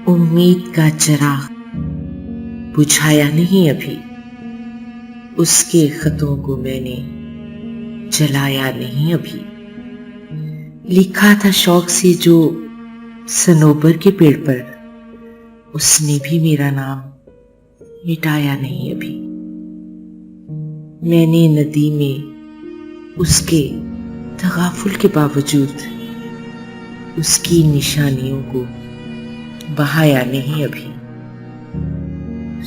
उम्मीद का चिराग बुझाया नहीं अभी, उसके खतों को मैंने जलाया नहीं अभी। लिखा था शौक से जो सनोबर के पेड़ पर, उसने भी मेरा नाम मिटाया नहीं अभी। मैंने नदी में उसके तगाफुल के बावजूद उसकी निशानियों को बहाया नहीं अभी।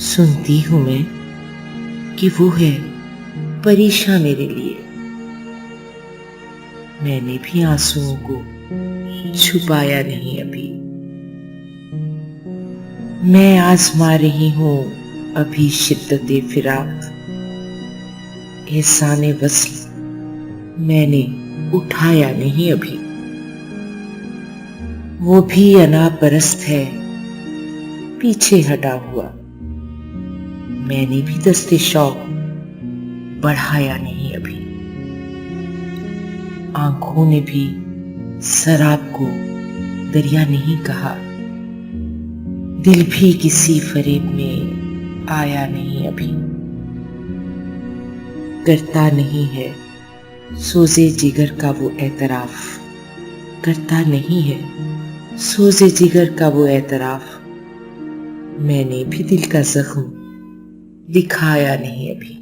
सुनती हूं मैं कि वो है परेशान मेरे लिए, मैंने भी आंसुओं को छुपाया नहीं अभी। मैं आजमा रही हूं अभी शिद्दते फिराक, एहसाने वस्ल मैंने उठाया नहीं अभी। वो भी अनापरस्त है पीछे हटा हुआ, मैंने भी दस्ते शौक बढ़ाया नहीं अभी। आंखों ने भी शराब को दरिया नहीं कहा, दिल भी किसी फरेब में आया नहीं अभी। करता नहीं है सोजे जिगर का वो एतराफ, करता नहीं है सोजे जिगर का वो एतराफ, मैंने भी दिल का जख्म दिखाया नहीं अभी।